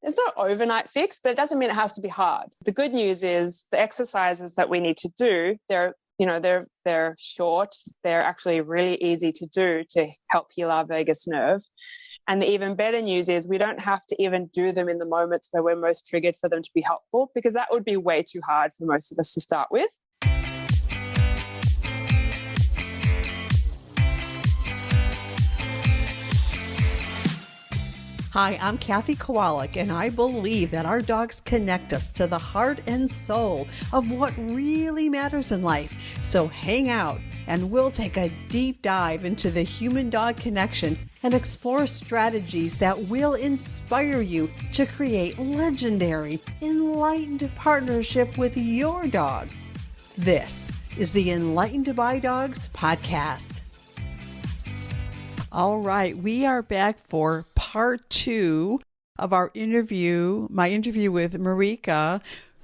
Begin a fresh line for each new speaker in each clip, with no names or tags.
There's no overnight fix, but it doesn't mean it has to be hard. The good news is the exercises that we need to do, they're short. They're actually really easy to do to help heal our vagus nerve. And the even better news is we don't have to even do them in the moments where we're most triggered for them to be helpful, because that would be way too hard for most of us to start with.
Hi, I'm Kathy Kowalik, and I believe that our dogs connect us to the heart and soul of what really matters in life. So hang out, and we'll take a deep dive into the human-dog connection and explore strategies that will inspire you to create legendary, enlightened partnership with your dog. This is the Enlightened by Dogs podcast. All right, we are back for part 2 of our interview, my interview with Marika,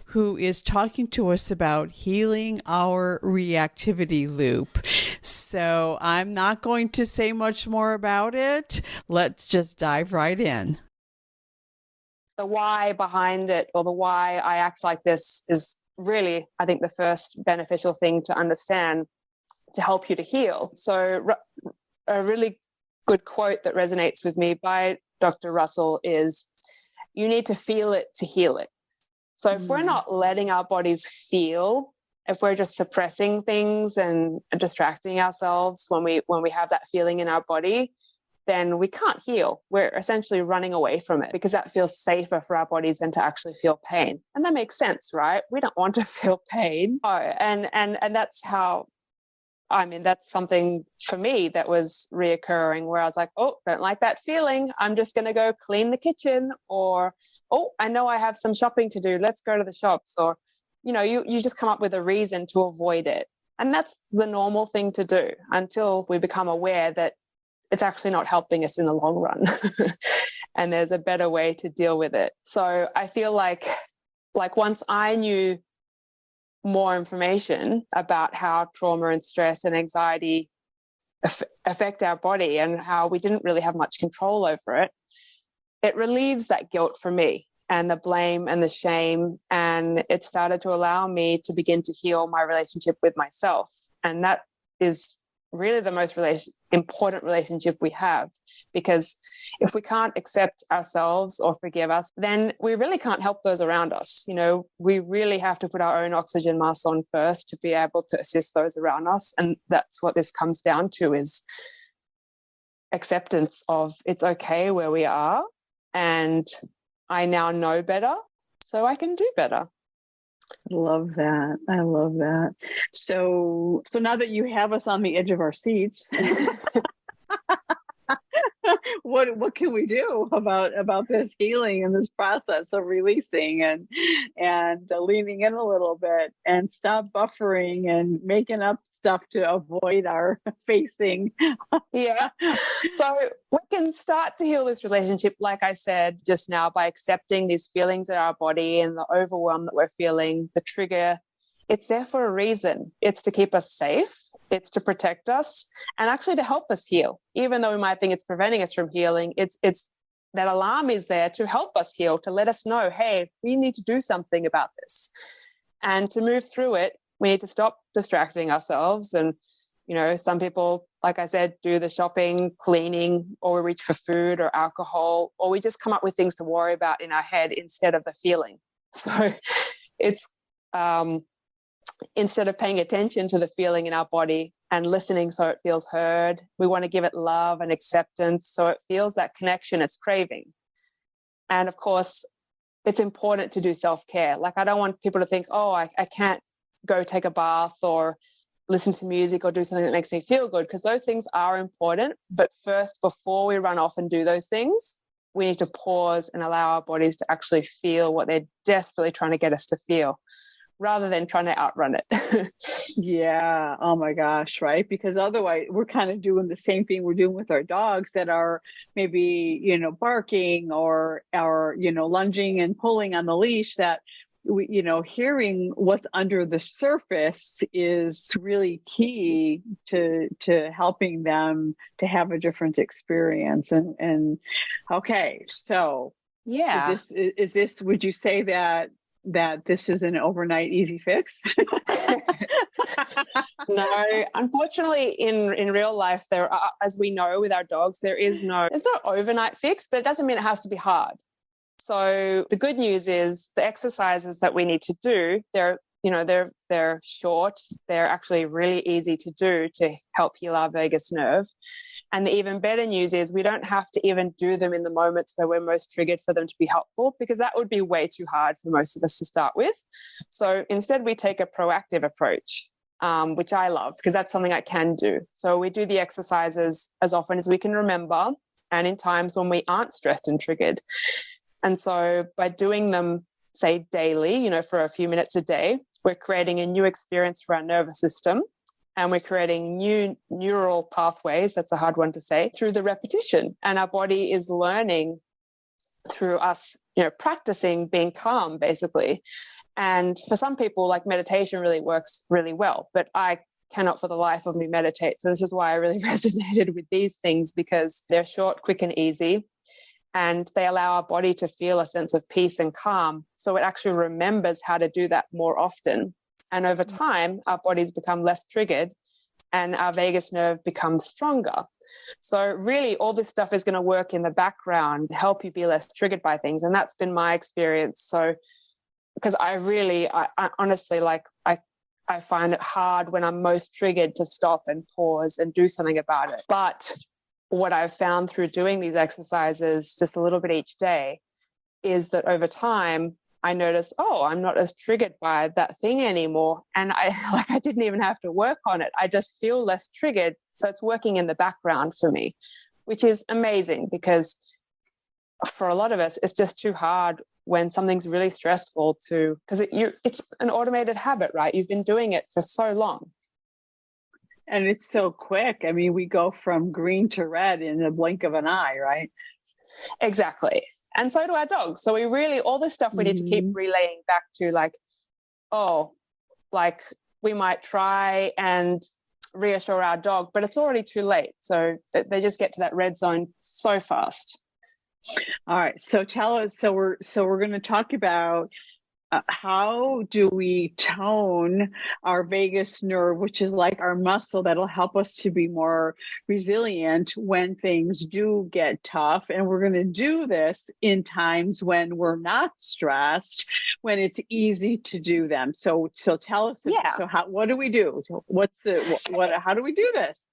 who is talking to us about healing our reactivity loop. So I'm not going to say much more about it. Let's just dive right in.
The why behind it, or the why I act like this, is really, I think, the first beneficial thing to understand to help you to heal. So a really good quote that resonates with me by Dr. Russell is, you need to feel it to heal it. So if we're not letting our bodies feel, if we're just suppressing things and distracting ourselves when we have that feeling in our body, then we can't heal. We're essentially running away from it because that feels safer for our bodies than to actually feel pain. And that makes sense, right? We don't want to feel pain. Oh, and that's how, that's something for me that was reoccurring, where I was like, oh, don't like that feeling. I'm just going to go clean the kitchen, or, oh, I know I have some shopping to do. Let's go to the shops. Or, you just come up with a reason to avoid it. And that's the normal thing to do until we become aware that it's actually not helping us in the long run. And there's a better way to deal with it. So I feel like once I knew more information about how trauma and stress and anxiety affect our body and how we didn't really have much control over it, it relieves that guilt for me and the blame and the shame. And it started to allow me to begin to heal my relationship with myself. And that is really the most important relationship we have, because if we can't accept ourselves or forgive us, then we really can't help those around us. We really have to put our own oxygen mask on first to be able to assist those around us. And that's what this comes down to, is acceptance of it's okay where we are. And I now know better, so I can do better.
I love that. I love that. So now that you have us on the edge of our seats, what can we do about this healing and this process of releasing and leaning in a little bit and stop buffering and making up stuff to avoid our facing?
Yeah. So we can start to heal this relationship, like I said just now, by accepting these feelings in our body and the overwhelm that we're feeling, the trigger. It's there for a reason. It's to keep us safe. It's to protect us and actually to help us heal. Even though we might think it's preventing us from healing, it's that alarm is there to help us heal, to let us know, hey, we need to do something about this. And to move through it, we need to stop distracting ourselves. And, some people, like I said, do the shopping, cleaning, or we reach for food or alcohol, or we just come up with things to worry about in our head instead of the feeling. So it's instead of paying attention to the feeling in our body and listening so it feels heard, we want to give it love and acceptance so it feels that connection it's craving. And of course, it's important to do self-care. Like, I don't want people to think, oh, I can't go take a bath or listen to music or do something that makes me feel good, because those things are important. But first, before we run off and do those things, we need to pause and allow our bodies to actually feel what they're desperately trying to get us to feel, rather than trying to outrun it.
Yeah. Oh my gosh. Right. Because otherwise we're kind of doing the same thing we're doing with our dogs that are maybe, barking or lunging and pulling on the leash, that hearing what's under the surface is really key to helping them to have a different experience. And okay, so
Yeah.
is this, would you say that this is an overnight easy fix?
No, unfortunately, in real life, there are, as we know with our dogs, there's no overnight fix, but it doesn't mean it has to be hard. So the good news is the exercises that we need to do, they're short. They're actually really easy to do to help heal our vagus nerve. And the even better news is we don't have to even do them in the moments where we're most triggered for them to be helpful, because that would be way too hard for most of us to start with. So instead, we take a proactive approach, which I love because that's something I can do. So we do the exercises as often as we can remember and in times when we aren't stressed and triggered. And so by doing them, say, daily, for a few minutes a day, we're creating a new experience for our nervous system. And we're creating new neural pathways, that's a hard one to say, through the repetition. And our body is learning through us, practicing being calm, basically. And for some people, like meditation really works really well, but I cannot for the life of me meditate. So this is why I really resonated with these things, because they're short, quick, and easy. And they allow our body to feel a sense of peace and calm. So it actually remembers how to do that more often. And over time, our bodies become less triggered and our vagus nerve becomes stronger. So really, all this stuff is going to work in the background to help you be less triggered by things. And that's been my experience. So because I honestly, I find it hard when I'm most triggered to stop and pause and do something about it. But what I've found through doing these exercises just a little bit each day is that over time, I notice, I'm not as triggered by that thing anymore. And I didn't even have to work on it. I just feel less triggered. So it's working in the background for me, which is amazing, because for a lot of us, it's just too hard when something's really stressful because it's an automated habit, right? You've been doing it for so long.
And it's so quick. I mean, we go from green to red in the blink of an eye, right?
Exactly. And so do our dogs. So all this stuff we need to keep relaying back to we might try and reassure our dog, but it's already too late. So they just get to that red zone so fast.
All right. So tell us, so we're going to talk about how do we tone our vagus nerve, which is like our muscle that'll help us to be more resilient when things do get tough. And we're going to do this in times when we're not stressed, when it's easy to do them. So tell us, what do we do? How do we do this?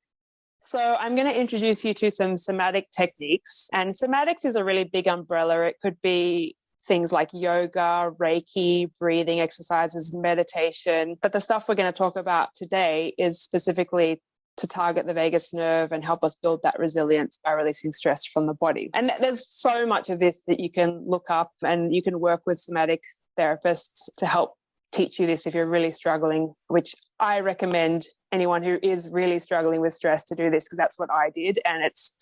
So I'm going to introduce you to some somatic techniques. And somatics is a really big umbrella. It could be things like yoga, Reiki, breathing exercises, meditation. But the stuff we're going to talk about today is specifically to target the vagus nerve and help us build that resilience by releasing stress from the body. And there's so much of this that you can look up, and you can work with somatic therapists to help teach you this if you're really struggling, which I recommend anyone who is really struggling with stress to do this, because that's what I did. And it's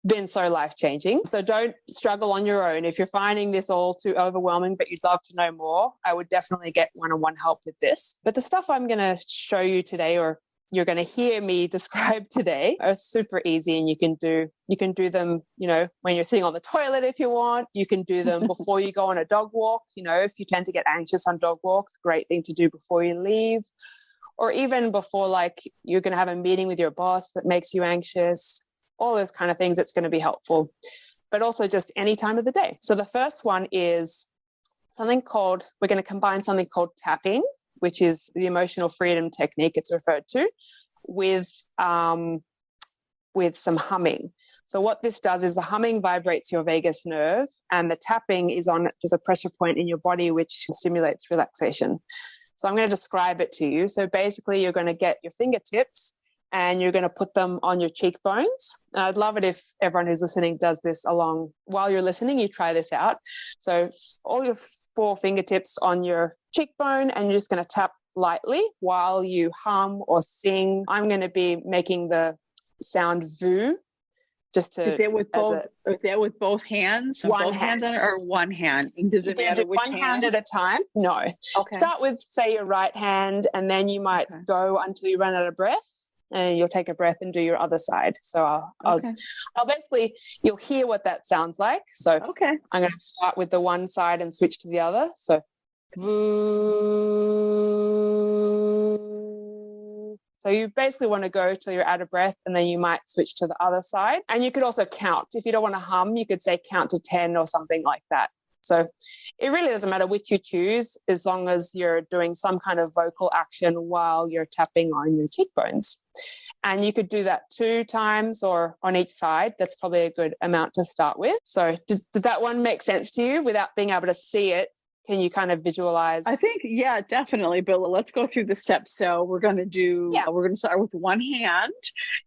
been so life-changing. So don't struggle on your own. If you're finding this all too overwhelming, but you'd love to know more, I would definitely get one-on-one help with this. But the stuff I'm going to show you today, or you're going to hear me describe today, are super easy, and you can do them, when you're sitting on the toilet if you want. You can do them before you go on a dog walk. If you tend to get anxious on dog walks, great thing to do before you leave, or even before you're going to have a meeting with your boss that makes you anxious. All those kind of things, it's going to be helpful, but also just any time of the day. So the first one is we're going to combine something called tapping, which is the emotional freedom technique it's referred to, with some humming. So what this does is the humming vibrates your vagus nerve, and the tapping is on just a pressure point in your body, which stimulates relaxation. So I'm going to describe it to you. So basically, you're going to get your fingertips and you're going to put them on your cheekbones. And I'd love it if everyone who's listening does this along while you're listening. You try this out. So all your 4 fingertips on your cheekbone, and you're just going to tap lightly while you hum or sing. I'm going to be making the sound VU. just to.
Is that with both? Is that with both hands?
One
both
hand.
hands on it, or one hand? And does it matter which
one hand at a time? No.
Okay.
Start with, say, your right hand, and then you might go until you run out of breath, and you'll take a breath and do your other side. So I'll basically, you'll hear what that sounds like. So I'm going to start with the one side and switch to the other. So So you basically want to go till you're out of breath, and then you might switch to the other side. And you could also count. If you don't want to hum, you could say count to 10 or something like that. So it really doesn't matter which you choose, as long as you're doing some kind of vocal action while you're tapping on your cheekbones. And you could do that 2 times or on each side. That's probably a good amount to start with. So did that one make sense to you without being able to see it? Can you kind of visualize?
I think, yeah, definitely. But let's go through the steps. So we're going to do, we're going to start with one hand,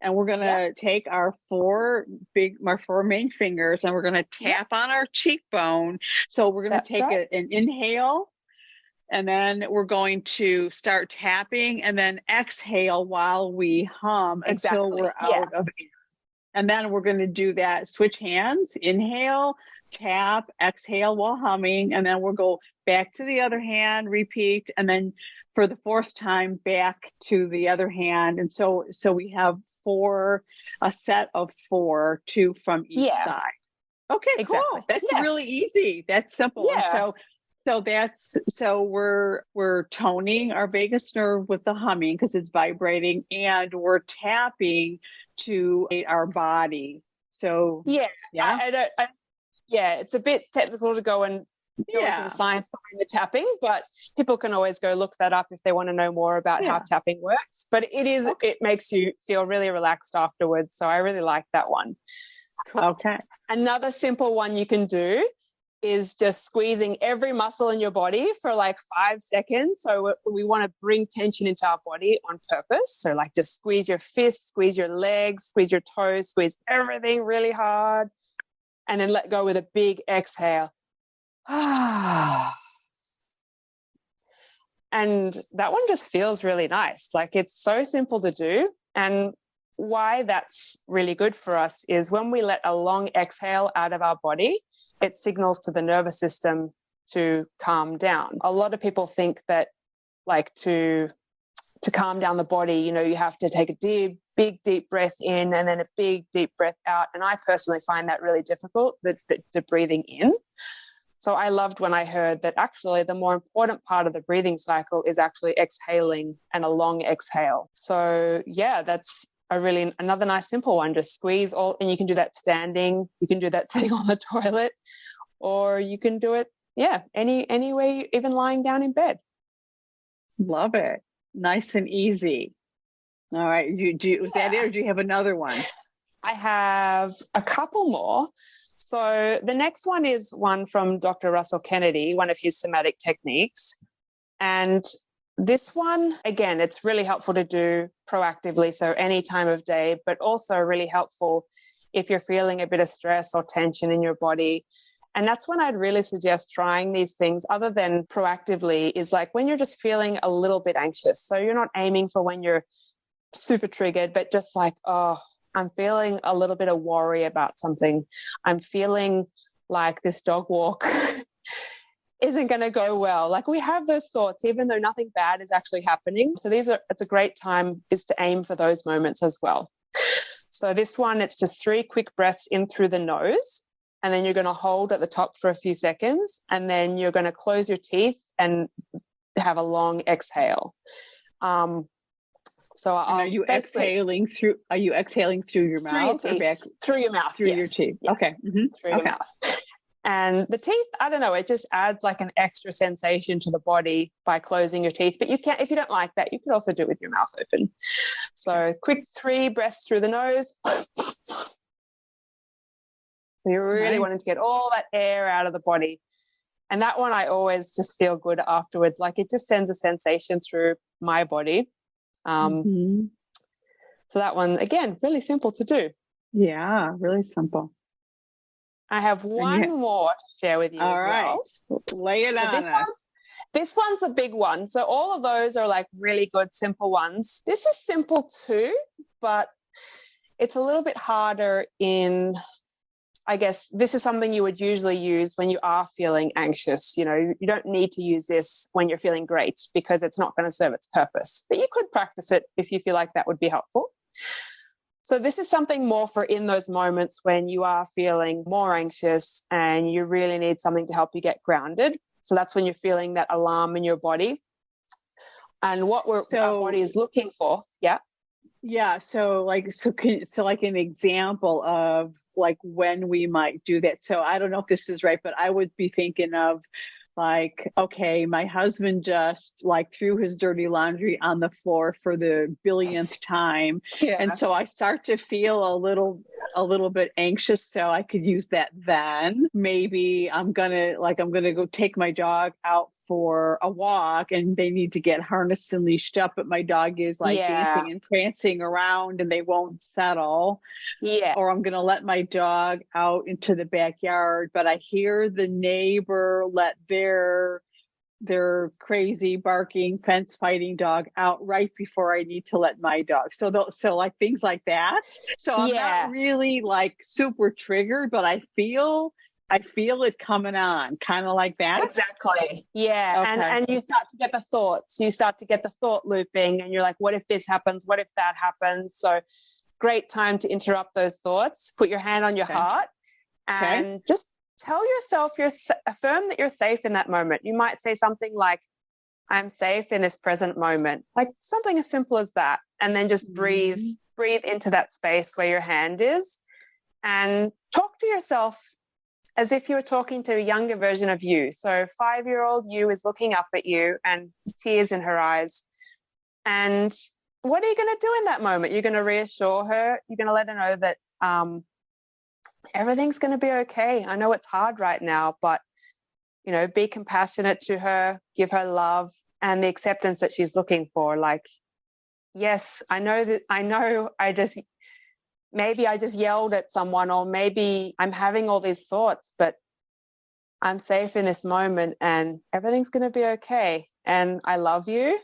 and we're going to take our 4 main fingers, and we're going to tap on our cheekbone. So we're going to take an inhale, and then we're going to start tapping, and then exhale while we hum until we're out of air. And then we're going to do that, switch hands, inhale, tap, exhale while humming, and then we'll go back to the other hand, repeat, and then for the 4th time back to the other hand. And so we have a set of 4, 2 from each side. Okay, cool. That's really easy. That's simple. Yeah. And so we're toning our vagus nerve with the humming because it's vibrating, and we're tapping to our body. So
it's a bit technical to go into the science behind the tapping, but people can always go look that up if they want to know more about how tapping works. But it makes you feel really relaxed afterwards. So I really like that one.
Okay.
Another simple one you can do is just squeezing every muscle in your body for like 5 seconds. So we want to bring tension into our body on purpose. So like just squeeze your fists, squeeze your legs, squeeze your toes, squeeze everything really hard, and then let go with a big exhale. And that one just feels really nice. Like, it's so simple to do. And why that's really good for us is when we let a long exhale out of our body, it signals to the nervous system to calm down. A lot of people think that, like, to calm down the body, you have to take a big deep breath in and then a big deep breath out. And I personally find that really difficult, the breathing in. So I loved when I heard that actually the more important part of the breathing cycle is actually exhaling, and a long exhale. So that's another nice simple one. Just squeeze all, and you can do that standing, you can do that sitting on the toilet, or you can do it, any way, even lying down in bed.
Love it. Nice and easy. All right. Was that it, or do you have another one?
I have a couple more. So the next one is one from Dr. Russell Kennedy, one of his somatic techniques. And this one, again, it's really helpful to do proactively, so any time of day, but also really helpful if you're feeling a bit of stress or tension in your body. And that's when I'd really suggest trying these things other than proactively, is like when you're just feeling a little bit anxious. So you're not aiming for when you're super triggered, but just like, I'm feeling a little bit of worry about something. I'm feeling like this dog walk isn't going to go well. Like, we have those thoughts, even though nothing bad is actually happening. So it's a great time is to aim for those moments as well. So this one, it's just 3 quick breaths in through the nose, and then you're going to hold at the top for a few seconds, and then you're going to close your teeth and have a long exhale. So
are you exhaling through your mouth or back?
Through your mouth.
Through your teeth. Yes. Okay. Mm-hmm.
Through your mouth. And the teeth, I don't know, it just adds like an extra sensation to the body by closing your teeth. But if you don't like that, you could also do it with your mouth open. So quick 3 breaths through the nose. So you're really wanting to get all that air out of the body. And that one, I always just feel good afterwards. Like, it just sends a sensation through my body. So that one, again, really simple to do.
Yeah, really simple.
I have one more to share with you as well.
Lay it on us.
This one's a big one. So all of those are like really good, simple ones. This is simple too, but it's a little bit harder in, I guess this is something you would usually use when you are feeling anxious. You know, you don't need to use this when you're feeling great because it's not going to serve its purpose. But you could practice it if you feel like that would be helpful. So this is something more for in those moments when you are feeling more anxious and you really need something to help you get grounded. So that's when you're feeling that alarm in your body. And what our body is looking for. Yeah.
Yeah. So like an example of like when we might do that. So I don't know if this is right, but I would be thinking of like, okay, my husband just like threw his dirty laundry on the floor for the billionth time.
Yeah.
And so I start to feel a little bit anxious. So I could use that then. Maybe I'm going to go take my dog out for a walk and they need to get harnessed and leashed up, but my dog is like dancing and prancing around and they won't settle.
Yeah.
Or I'm going to let my dog out into the backyard, but I hear the neighbor let their crazy barking fence fighting dog out right before I need to let my dog. So like things like that. So I'm not really like super triggered, but I feel it coming on, kind of like that.
Exactly. Yeah. Okay. And you start to get the thoughts. You start to get the thought looping and you're like, what if this happens? What if that happens? So great time to interrupt those thoughts. Put your hand on your heart and just tell yourself, affirm that you're safe in that moment. You might say something like, I'm safe in this present moment. Like something as simple as that. And then just breathe into that space where your hand is and talk to yourself as if you were talking to a younger version of you. So 5-year-old you is looking up at you and there's tears in her eyes. And what are you going to do in that moment? You're going to reassure her. You're going to let her know that everything's going to be okay. I know it's hard right now, but, you know, be compassionate to her, give her love and the acceptance that she's looking for. Like, yes, maybe I just yelled at someone, or maybe I'm having all these thoughts, but I'm safe in this moment and everything's going to be okay. And I love you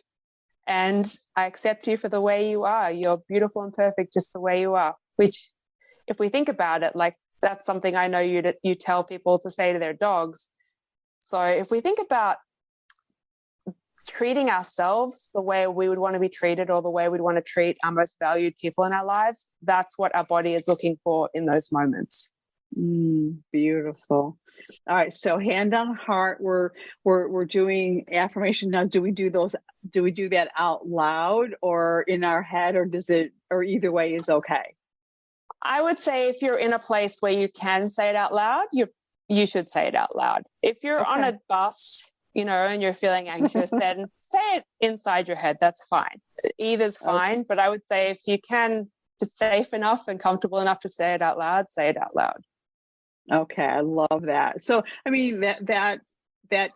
and I accept you for the way you are. You're beautiful and perfect just the way you are, which if we think about it, like that's something I know you tell people to say to their dogs. So if we think about treating ourselves the way we would want to be treated or the way we'd want to treat our most valued people in our lives, that's what our body is looking for in those moments.
Beautiful. All right. So hand on heart, we're doing affirmation. Now, do we do that out loud or in our head, or either way is okay?
I would say if you're in a place where you can say it out loud, you should say it out loud. If you're on a bus, you know, and you're feeling anxious, then say it inside your head. That's fine. Either's fine. But I would say if you can, if it's safe enough and comfortable enough to say it out loud, say it out loud. Okay. I love that. So, I mean, that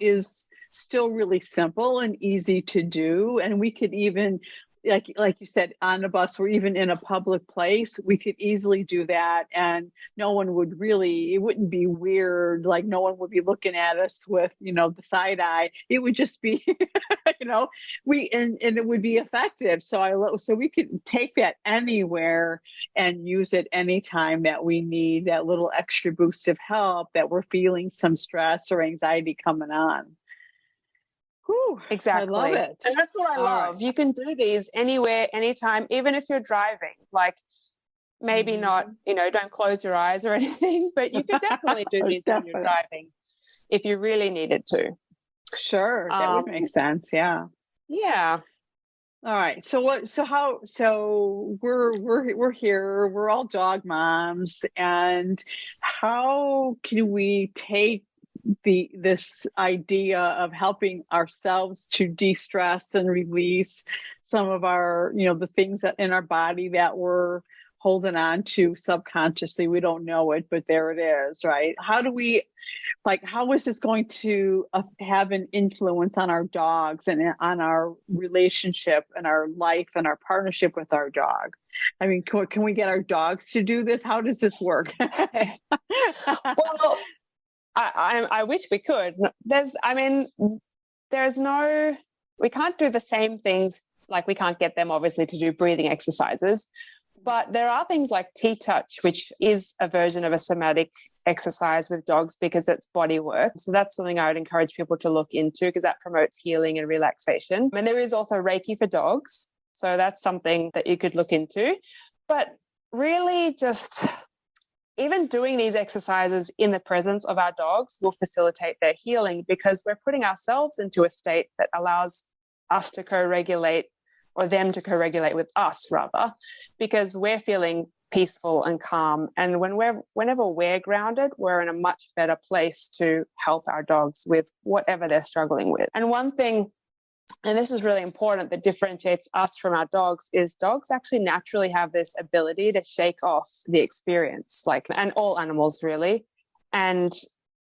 is still really simple and easy to do. And we could even, like you said, on a bus or even in a public place, we could easily do that. And no one would it wouldn't be weird. Like no one would be looking at us with, you know, the side eye. It would just be, you know, and it would be effective. So we could take that anywhere and use it anytime that we need that little extra boost of help, that we're feeling some stress or anxiety coming on. Whew, exactly.
I love it.
And that's what I love. Right. You can do these anywhere, anytime, even if you're driving. Like maybe not, you know, don't close your eyes or anything, but you could definitely do these when you're driving if you really needed to.
Sure. That would make sense. Yeah.
Yeah.
All right. So we're here, we're all dog moms, and how can we take this idea of helping ourselves to de-stress and release some of our, you know, the things that in our body that we're holding on to subconsciously? We don't know it, but there it is, right? How is this going to have an influence on our dogs and on our relationship and our life and our partnership with our dog? I mean, can we get our dogs to do this? How does this work?
Well, I wish we could. We can't do the same things. Like we can't get them obviously to do breathing exercises, But there are things like T-touch, which is a version of a somatic exercise with dogs because it's body work. So that's something I would encourage people to look into because that promotes healing and relaxation. And there is also Reiki for dogs. So that's something that you could look into. But really just even doing these exercises in the presence of our dogs will facilitate their healing because we're putting ourselves into a state that allows us to co-regulate, or them to co-regulate with us rather, because we're feeling peaceful and calm. And whenever we're grounded, we're in a much better place to help our dogs with whatever they're struggling with. And one thing, and this is really important, that differentiates us from our dogs is dogs actually naturally have this ability to shake off the experience, and all animals really. And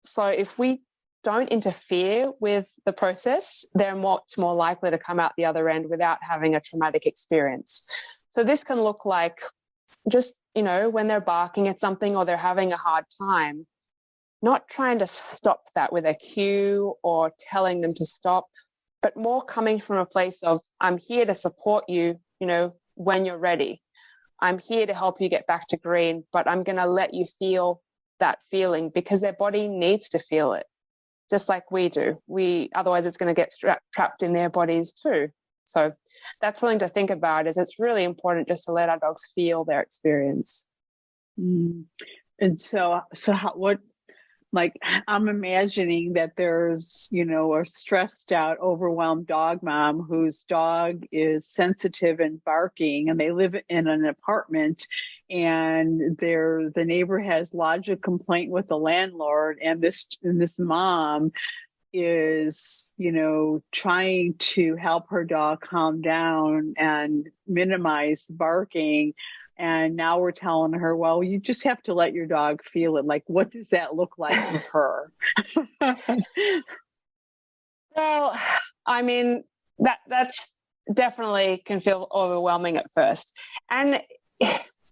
so if we don't interfere with the process, they're much more likely to come out the other end without having a traumatic experience. So this can look like just, when they're barking at something or they're having a hard time, not trying to stop that with a cue or telling them to stop, but more coming from a place of, I'm here to support you, when you're ready. I'm here to help you get back to green, but I'm going to let you feel that feeling because their body needs to feel it. Just like we do. Otherwise it's going to get trapped in their bodies too. So that's something to think about, is it's really important just to let our dogs feel their experience.
Mm. And so I'm imagining that there's, a stressed out, overwhelmed dog mom whose dog is sensitive and barking, and they live in an apartment, and the neighbor has lodged a complaint with the landlord, and this mom is, trying to help her dog calm down and minimize barking. And now we're telling her, well, you just have to let your dog feel it. Like, what does that look like for her?
Well, I mean, that's definitely can feel overwhelming at first. And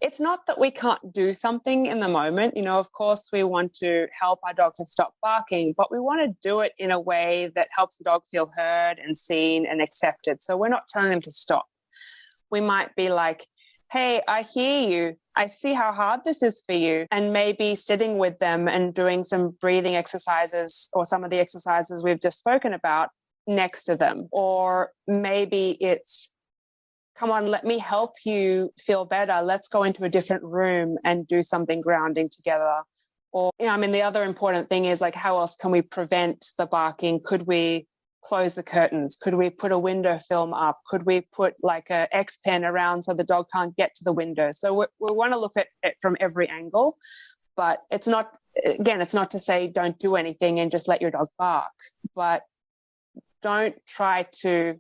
it's not that we can't do something in the moment. Of course, we want to help our dog to stop barking, but we want to do it in a way that helps the dog feel heard and seen and accepted. So we're not telling them to stop. We might be like, hey, I hear you. I see how hard this is for you. And maybe sitting with them and doing some breathing exercises or some of the exercises we've just spoken about next to them. Or maybe it's, come on, let me help you feel better. Let's go into a different room and do something grounding together. Or, the other important thing is how else can we prevent the barking? Could we close the curtains? Could we put a window film up? Could we put a X pen around so the dog can't get to the window? So we want to look at it from every angle, but it's not to say don't do anything and just let your dog bark, but don't try to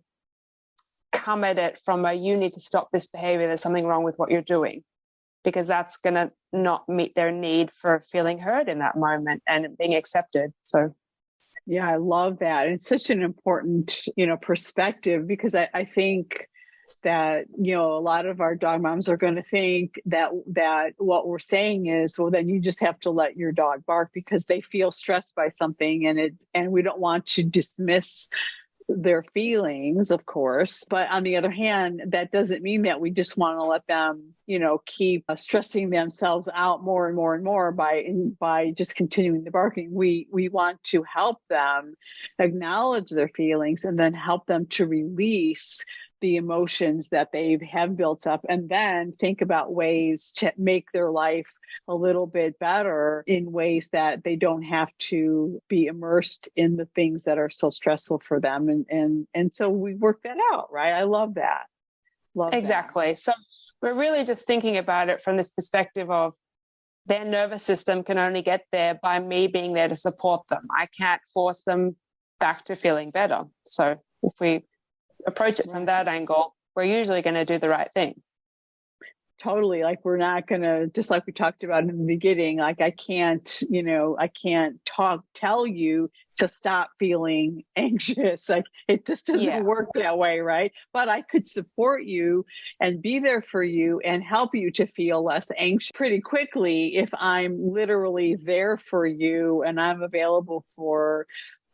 come at it from you need to stop this behavior. There's something wrong with what you're doing, because that's going to not meet their need for feeling heard in that moment and being accepted. So
yeah, I love that. It's such an important, perspective, because I think that, a lot of our dog moms are going to think that what we're saying is, well, then you just have to let your dog bark because they feel stressed by something, and we don't want to dismiss their feelings, of course. But on the other hand, that doesn't mean that we just want to let them, keep stressing themselves out more and more and more by just continuing the barking. We want to help them acknowledge their feelings and then help them to release the emotions that they have built up, and then think about ways to make their life a little bit better in ways that they don't have to be immersed in the things that are so stressful for them. And so we work that out, right? I love that.
Exactly. That. So we're really just thinking about it from this perspective of their nervous system can only get there by me being there to support them. I can't force them back to feeling better. So if we approach it from that angle, we're usually going to do the right thing.
Totally. We're not going to, just like we talked about in the beginning, I can't tell you to stop feeling anxious. It just doesn't work that way. Right. But I could support you and be there for you and help you to feel less anxious pretty quickly if I'm literally there for you and I'm available for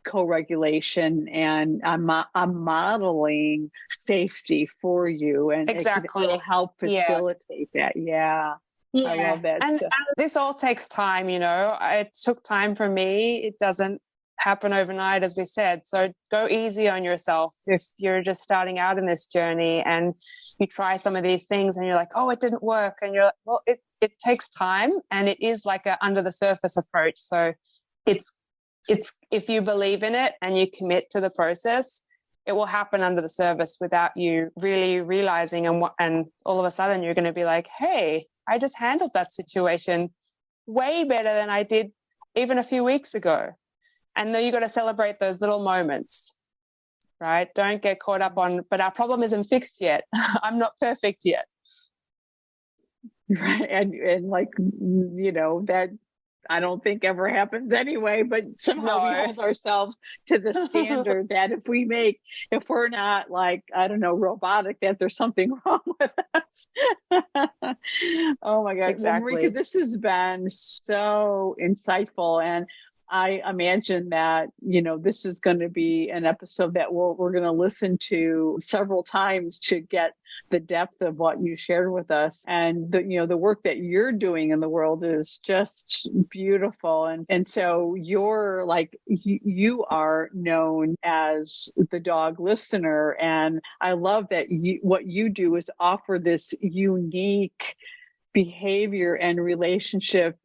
co-regulation, and I'm modeling safety for you, and
Exactly.
it'll help facilitate that. Yeah. I love that.
And this all takes time, it took time for me. It doesn't happen overnight, as we said. So go easy on yourself if you're just starting out in this journey and you try some of these things and you're like, oh, it didn't work. And you're like, well, it takes time, and it is like a under the surface approach. So it's if you believe in it and you commit to the process, it will happen under the surface without you really realizing. And all of a sudden you're going to be like, hey, I just handled that situation way better than I did even a few weeks ago. And then you got to celebrate those little moments, right? Don't get caught up on, but our problem isn't fixed yet. I'm not perfect yet.
Right. And like, that I don't think ever happens anyway, but somehow we hold ourselves to the standard that if we're not like, I don't know, robotic, that there's something wrong with us. Oh my God.
Exactly.
Marika, this has been so insightful. And I imagine that, this is going to be an episode that we're going to listen to several times to get the depth of what you shared with us. And the work that you're doing in the world is just beautiful. And so you're like, you are known as the dog listener. And I love that what you do is offer this unique behavior and relationship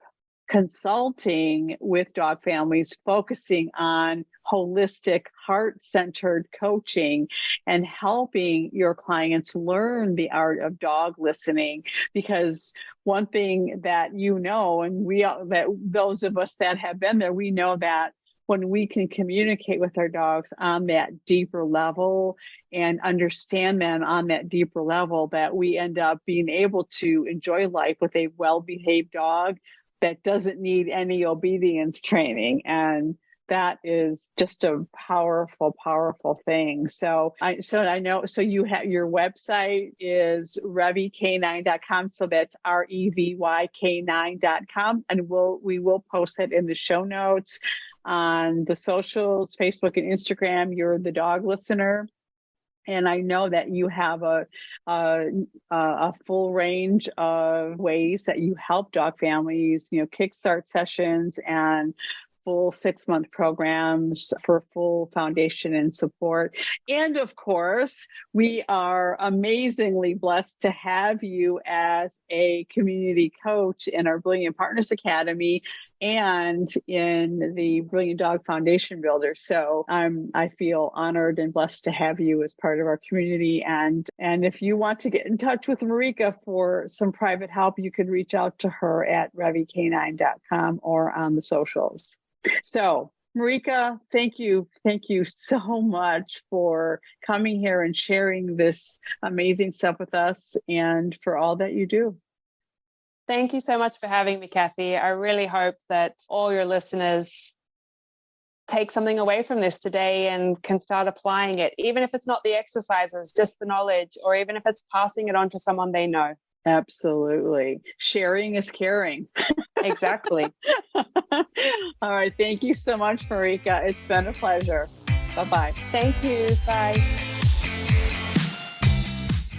consulting with dog families, focusing on holistic, heart-centered coaching and helping your clients learn the art of dog listening. Because one thing that and that those of us that have been there, we know that when we can communicate with our dogs on that deeper level and understand them on that deeper level, that we end up being able to enjoy life with a well-behaved dog that doesn't need any obedience training. And that is just a powerful, powerful thing. So I know, so you have, your website is revyk9.com. So that's revyk9.com. And we will post it in the show notes on the socials, Facebook and Instagram. You're the dog listener. And I know that you have a full range of ways that you help dog families, kickstart sessions and full 6-month programs for full foundation and support. And of course, we are amazingly blessed to have you as a community coach in our Brilliant Partners Academy and in the Brilliant Dog Foundation Builder. So I feel honored and blessed to have you as part of our community. And if you want to get in touch with Marika for some private help, you can reach out to her at revyk9.com or on the socials. So Marika, thank you. Thank you so much for coming here and sharing this amazing stuff with us and for all that you do.
Thank you so much for having me, Kathy. I really hope that all your listeners take something away from this today and can start applying it, even if it's not the exercises, just the knowledge, or even if it's passing it on to someone they know.
Absolutely. Sharing is caring.
Exactly.
All right. Thank you so much, Marika. It's been a pleasure. Bye-bye.
Thank you. Bye.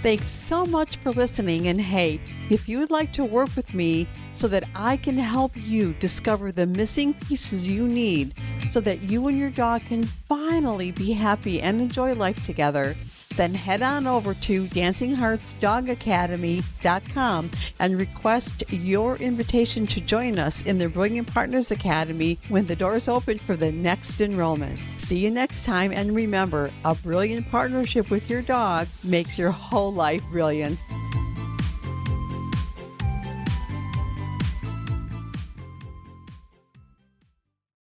Thanks so much for listening. And hey, if you would like to work with me so that I can help you discover the missing pieces you need so that you and your dog can finally be happy and enjoy life together, then head on over to dancingheartsdogacademy.com and request your invitation to join us in the Brilliant Partners Academy when the doors open for the next enrollment. See you next time, and remember, a brilliant partnership with your dog makes your whole life brilliant.